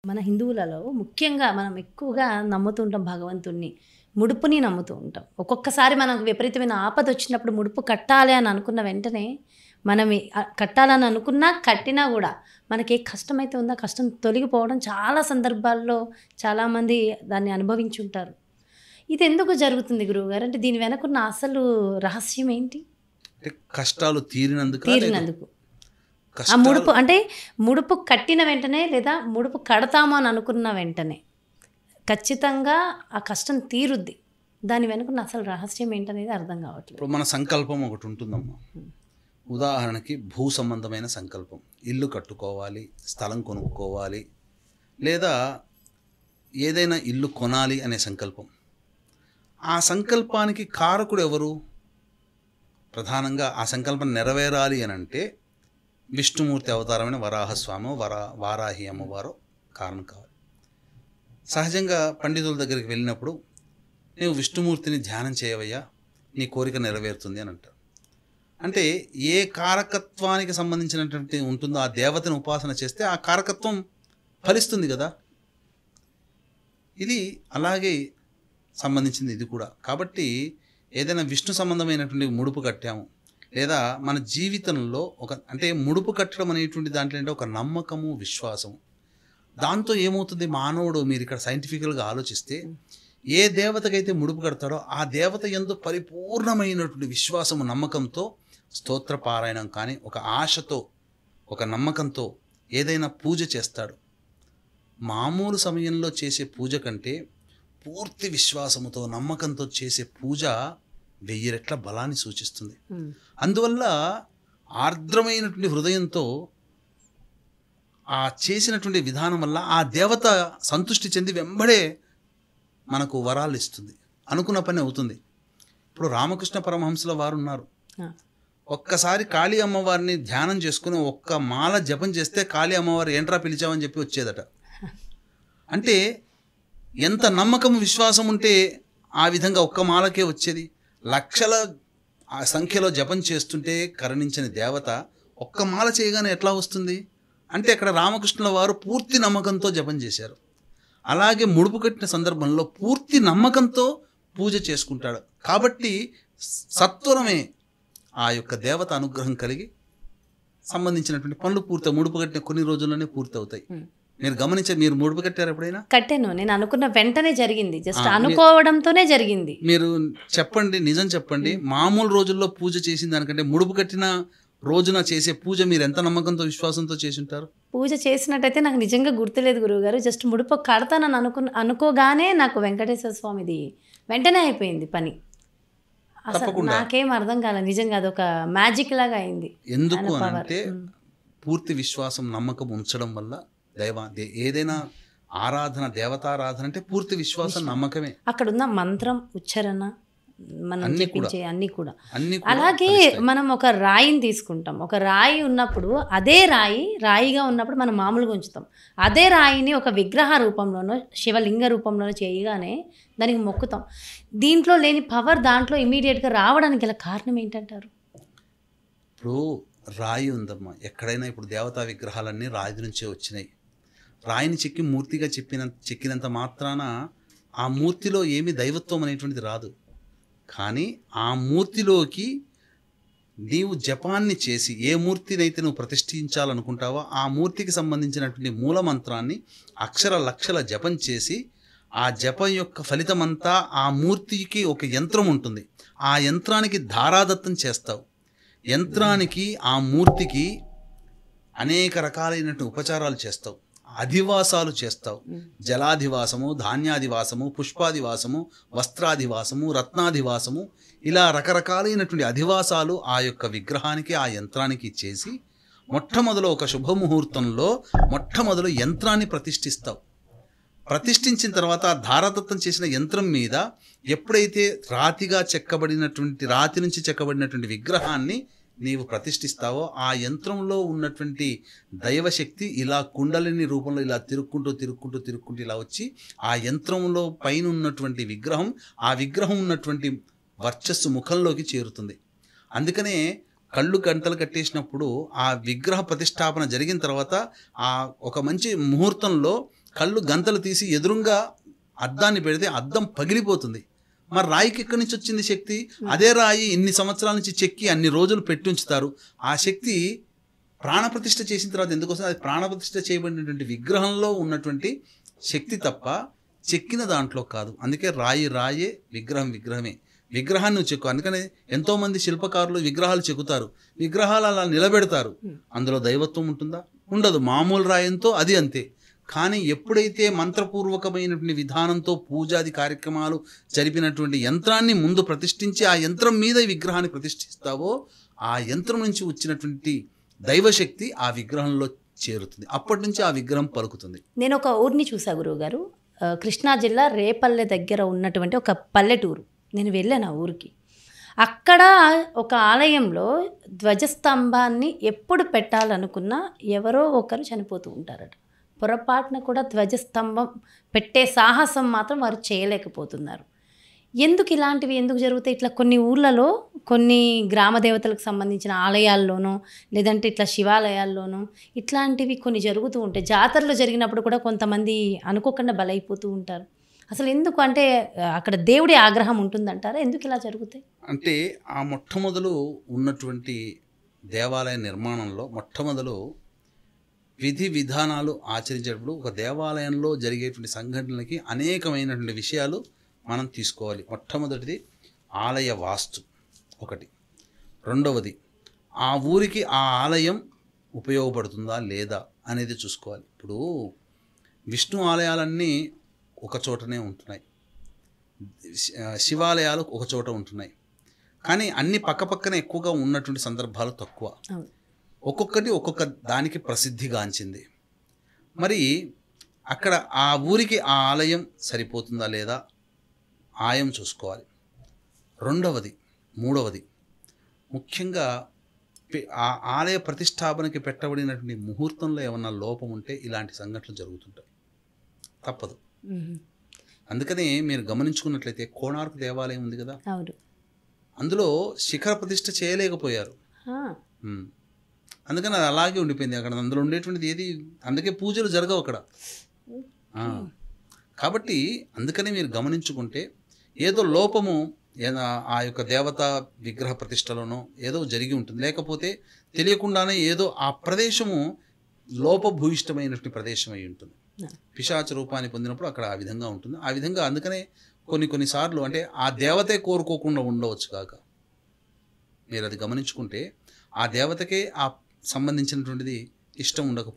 మన హిందువులలో ముఖ్యంగా మనం ఎక్కువగా నమ్ముతూ ఉంటాం భగవంతుడిని. ముడుపుని నమ్ముతూ ఉంటాం. ఒక్కొక్కసారి మనకు విపరీతమైన ఆపద వచ్చినప్పుడు ముడుపు కట్టాలి అని అనుకున్న వెంటనే మనం కట్టాలని అనుకున్నా, కట్టినా గూడా మనకి ఏ కష్టమైతే ఉందో ఆ కష్టం తొలగిపోవడం చాలా సందర్భాల్లో చాలామంది దాన్ని అనుభవించుంటారు. ఇది ఎందుకు జరుగుతుంది గురువుగారు? అంటే దీని వెనకున్న అసలు రహస్యం ఏంటి? అంటే కష్టాలు తీరినందుకు తీరినందుకు. ఆ ముడుపు అంటే ముడుపు కట్టిన వెంటనే లేదా ముడుపు కడతాము అని అనుకున్న వెంటనే ఖచ్చితంగా ఆ కష్టం తీరుద్ది. దాని వెనుకున్న అసలు రహస్యం ఏంటనేది అర్థం కావట్లేదు. ఇప్పుడు మన సంకల్పం ఒకటి ఉంటుందమ్మా. ఉదాహరణకి భూ సంబంధమైన సంకల్పం, ఇల్లు కట్టుకోవాలి, స్థలం కొనుక్కోవాలి, లేదా ఏదైనా ఇల్లు కొనాలి అనే సంకల్పం. ఆ సంకల్పానికి కారకుడు ఎవరు? ప్రధానంగా ఆ సంకల్పం నెరవేరాలి అని అంటే విష్ణుమూర్తి అవతారమైన వరాహస్వామి, వారాహి అమ్మవారు కారణం కావాలి. సహజంగా పండితుల దగ్గరికి వెళ్ళినప్పుడు నీవు విష్ణుమూర్తిని ధ్యానం చేయవయ్యా, నీ కోరిక నెరవేరుతుంది అని అంటారు. అంటే ఏ కారకత్వానికి సంబంధించినటువంటి ఉంటుందో ఆ దేవతను ఉపాసన చేస్తే ఆ కారకత్వం ఫలిస్తుంది కదా. ఇది అలాగే సంబంధించింది ఇది కూడా. కాబట్టి ఏదైనా విష్ణు సంబంధమైనటువంటి ముడుపు కట్టాము, లేదా మన జీవితంలో అంటే ముడుపు కట్టడం అనేటువంటి దాంట్లో అంటే ఒక నమ్మకము, విశ్వాసము. దాంతో ఏమవుతుంది, మానవుడు మీరు ఇక్కడ సైంటిఫికల్గా ఆలోచిస్తే ఏ దేవతకైతే ముడుపు కడతాడో ఆ దేవత యందు పరిపూర్ణమైనటువంటి విశ్వాసము, నమ్మకంతో స్తోత్ర పారాయణం కానీ ఒక ఆశతో, ఒక నమ్మకంతో ఏదైనా పూజ చేస్తాడు. మామూలు సమయంలో చేసే పూజ కంటే పూర్తి విశ్వాసముతో, నమ్మకంతో చేసే పూజ 1000 రెట్ల బలాన్ని సూచిస్తుంది. అందువల్ల ఆర్ద్రమైనటువంటి హృదయంతో ఆ చేసినటువంటి విధానం వల్ల ఆ దేవత సంతృష్టి చెంది వెంబడే మనకు వరాలు ఇస్తుంది, అనుకున్న పని అవుతుంది. ఇప్పుడు రామకృష్ణ పరమహంసల వారు ఉన్నారు. ఒక్కసారి కాళీ అమ్మవారిని ధ్యానం చేసుకుని ఒక్క మాల జపం చేస్తే కాళీ అమ్మవారు ఏంట్రా పిలిచామని చెప్పి వచ్చేదట. అంటే ఎంత నమ్మకం, విశ్వాసం ఉంటే ఆ విధంగా ఒక్క మాలకే వచ్చేది. లక్షల ఆ సంఖ్యలో జపం చేస్తుంటే కరుణించని దేవత ఒక్క మాల చేయగానే ఎట్లా వస్తుంది? అంటే అక్కడ రామకృష్ణుల వారు పూర్తి నమ్మకంతో జపం చేశారు. అలాగే ముడుపు కట్టిన సందర్భంలో పూర్తి నమ్మకంతో పూజ చేసుకుంటాడు. కాబట్టి సత్వరమే ఆ యొక్క దేవత అనుగ్రహం కలిగి సంబంధించినటువంటి పనులు పూర్తి, ముడుపు కట్టిన కొన్ని రోజుల్లోనే పూర్తి అవుతాయి. మీరు గమనించారు, మీరు ముడుపు కట్టారు ఎప్పుడైనా? కట్టాను. నేను అనుకున్న వెంటనే జరిగింది, జస్ట్ అనుకోవడంతోనే జరిగింది. మీరు చెప్పండి, నిజం చెప్పండి, మామూలు రోజుల్లో పూజ చేసిన దానికంటే ముడుపు కట్టిన రోజున చేసే పూజ మీరు ఎంత నమ్మకంతో, విశ్వాసంతో చేసి ఉంటారు? పూజ చేసినట్టయితే నాకు నిజంగా గుర్తులేదు గురువుగారు. జస్ట్ ముడుపు కడతానని అనుకోగానే నాకు వెంకటేశ్వర స్వామిది వెంటనే అయిపోయింది పని. అసలు నాకేం అర్థం కాలేదు, నిజంగా అదొక మ్యాజిక్ లాగా అయింది. ఎందుకు అంటే పూర్తి విశ్వాసం, నమ్మకం ఉంచడం వల్ల ఏదైనా ఆరాధన, దేవతారాధన అంటే పూర్తి విశ్వాసం, నమ్మకమే. అక్కడ ఉన్న మంత్రం, ఉచ్చారణ, మనం చెప్పించే అన్నీ కూడా. అలాగే మనం ఒక రాయిని తీసుకుంటాం. ఒక రాయి ఉన్నప్పుడు అదే రాయిగా ఉన్నప్పుడు మనం మామూలుగా ఉంచుతాం. అదే రాయిని ఒక విగ్రహ రూపంలోనో, శివలింగ రూపంలోనో చేయగానే దానికి మొక్కుతాం. దీంట్లో లేని పవర్ దాంట్లో ఇమీడియట్గా రావడానికి గల కారణం ఏంటంటారు? ఇప్పుడు రాయి ఉందమ్మా ఎక్కడైనా. ఇప్పుడు దేవతా విగ్రహాలన్నీ రాయి నుంచే వచ్చినాయి. రాయిని చెక్కి మూర్తిగా చెక్కినంత మాత్రాన ఆ మూర్తిలో ఏమీ దైవత్వం అనేటువంటిది రాదు. కానీ ఆ మూర్తిలోకి నీవు జపాన్ని చేసి ఏ మూర్తినైతే నువ్వు ప్రతిష్ఠించాలనుకుంటావో ఆ మూర్తికి సంబంధించినటువంటి మూలమంత్రాన్ని అక్షర లక్షల జపం చేసి ఆ జపం యొక్క ఫలితమంతా ఆ మూర్తికి ఒక యంత్రం ఉంటుంది. ఆ యంత్రానికి ధారాదత్తం చేస్తావు. యంత్రానికి, ఆ మూర్తికి అనేక రకాలైనటువంటి ఉపచారాలు చేస్తావు, అధివాసాలు చేస్తావు. జలాధివాసము, ధాన్యాధివాసము, పుష్పాధివాసము, వస్త్రాధివాసము, రత్నాధివాసము, ఇలా రకరకాలైనటువంటి అధివాసాలు ఆ యొక్క విగ్రహానికి, ఆ యంత్రానికి చేసి మొట్టమొదలు ఒక శుభముహూర్తంలో మొట్టమొదలు యంత్రాన్ని ప్రతిష్ఠిస్తావు. ప్రతిష్ఠించిన తర్వాత ధారాదత్తం చేసిన యంత్రం మీద ఎప్పుడైతే రాతి నుంచి చెక్కబడినటువంటి విగ్రహాన్ని నీవు ప్రతిష్ఠిస్తావో ఆ యంత్రంలో ఉన్నటువంటి దైవశక్తి ఇలా కుండలిని రూపంలో ఇలా తిరుక్కుంటూ ఇలా వచ్చి ఆ యంత్రంలో పైన ఉన్నటువంటి విగ్రహం, ఆ విగ్రహం ఉన్నటువంటి వర్చస్సు ముఖంలోకి చేరుతుంది. అందుకనే కళ్ళు గంటలు కట్టేసినప్పుడు ఆ విగ్రహ ప్రతిష్టాపన జరిగిన తర్వాత ఆ ఒక మంచి ముహూర్తంలో కళ్ళు గంతలు తీసి ఎదురుగా అద్దాన్ని పెడితే అద్దం పగిలిపోతుంది. మరి రాయికి ఎక్కడి నుంచి వచ్చింది శక్తి? అదే రాయి ఇన్ని సంవత్సరాల నుంచి చెక్కి అన్ని రోజులు పెట్టి ఉంచుతారు. ఆ శక్తి ప్రాణప్రతిష్ఠ చేసిన తర్వాత ఎందుకు వస్తుంది? అది ప్రాణప్రతిష్ఠ చేయబడినటువంటి విగ్రహంలో ఉన్నటువంటి శక్తి తప్ప చెక్కిన దాంట్లో కాదు. అందుకే రాయి రాయే, విగ్రహం విగ్రహమే. విగ్రహాన్ని నువ్వు చెక్కు. అందుకనే ఎంతోమంది శిల్పకారులు విగ్రహాలు చెక్కుతారు, విగ్రహాలు అలా నిలబెడతారు. అందులో దైవత్వం ఉంటుందా? ఉండదు. మామూలు రాయంతో అది అంతే. కానీ ఎప్పుడైతే మంత్రపూర్వకమైనటువంటి విధానంతో పూజాది కార్యక్రమాలు జరిపినటువంటి యంత్రాన్ని ముందు ప్రతిష్ఠించి ఆ యంత్రం మీద ఈ విగ్రహాన్ని ప్రతిష్ఠిస్తావో ఆ యంత్రం నుంచి వచ్చినటువంటి దైవశక్తి ఆ విగ్రహంలో చేరుతుంది. అప్పటి నుంచి ఆ విగ్రహం పలుకుతుంది. నేను ఒక ఊరిని చూసా గురువుగారు, కృష్ణా జిల్లా రేపల్లె దగ్గర ఉన్నటువంటి ఒక పల్లెటూరు. నేను వెళ్ళాను ఆ ఊరికి. అక్కడ ఒక ఆలయంలో ధ్వజస్తంభాన్ని ఎప్పుడు పెట్టాలనుకున్నా ఎవరో ఒకరు చనిపోతూ ఉంటారట. పొరపాటున కూడా ధ్వజస్తంభం పెట్టే సాహసం మాత్రం వారు చేయలేకపోతున్నారు. ఎందుకు ఇలాంటివి ఎందుకు జరుగుతాయి? ఇట్లా కొన్ని ఊర్లలో కొన్ని గ్రామ దేవతలకు సంబంధించిన ఆలయాల్లోనో లేదంటే ఇట్లా శివాలయాల్లోనో ఇట్లాంటివి కొన్ని జరుగుతూ ఉంటాయి. జాతరలు జరిగినప్పుడు కూడా కొంతమంది అనుకోకుండా బలైపోతూ ఉంటారు. అసలు ఎందుకు అంటే అక్కడ దేవుడి ఆగ్రహం ఉంటుందంటారా? ఎందుకు ఇలా జరుగుతాయి అంటే ఆ మొట్టమొదలు ఉన్నటువంటి దేవాలయ నిర్మాణంలో మొట్టమొదలు విధి విధానాలు ఆచరించేటప్పుడు ఒక దేవాలయంలో జరిగేటువంటి సంఘటనలకి అనేకమైనటువంటి విషయాలు మనం తీసుకోవాలి. మొట్టమొదటిది ఆలయ వాస్తు ఒకటి. రెండవది ఆ ఊరికి ఆ ఆలయం ఉపయోగపడుతుందా లేదా అనేది చూసుకోవాలి. ఇప్పుడు విష్ణు ఆలయాలన్నీ ఒక చోటనే ఉంటున్నాయి, శివాలయాలు ఒక చోట ఉంటున్నాయి. కానీ అన్ని పక్కపక్కనే ఎక్కువగా ఉన్నటువంటి సందర్భాలు తక్కువ. ఒక్కొక్కటి ఒక్కొక్క దానికి ప్రసిద్ధిగాంచింది. మరి అక్కడ ఆ ఊరికి ఆ ఆలయం సరిపోతుందా లేదా ఆయం చూసుకోవాలి. మూడవది ముఖ్యంగా ఆ ఆలయ ప్రతిష్టాపనకి పెట్టబడినటువంటి ముహూర్తంలో ఏమన్నా లోపం ఉంటే ఇలాంటి సంఘటనలు జరుగుతుంటాయి, తప్పదు. అందుకని మీరు గమనించుకున్నట్లయితే కోణార్క్ దేవాలయం ఉంది కదా, అందులో శిఖర ప్రతిష్ఠ చేయలేకపోయారు. అందుకని అది అలాగే ఉండిపోయింది. అక్కడ అందులో ఉండేటువంటిది ఏది, అందుకే పూజలు జరగవు అక్కడ. కాబట్టి అందుకని మీరు గమనించుకుంటే ఏదో లోపము ఆ యొక్క దేవత విగ్రహ ప్రతిష్టలోనో ఏదో జరిగి ఉంటుంది. లేకపోతే తెలియకుండానే ఏదో ఆ ప్రదేశము లోపభూయిష్టమైనటువంటి ప్రదేశం అయి ఉంటుంది. పిశాచ రూపాన్ని పొందినప్పుడు అక్కడ ఆ విధంగా ఉంటుంది. ఆ విధంగా అందుకనే కొన్నిసార్లు అంటే ఆ దేవతే కోరుకోకుండా ఉండవచ్చు కాక, మీరు అది గమనించుకుంటే ఆ దేవతకే ఆ సంబంధించినటువంటిది ఇష్టం ఉండకపోవచ్చు.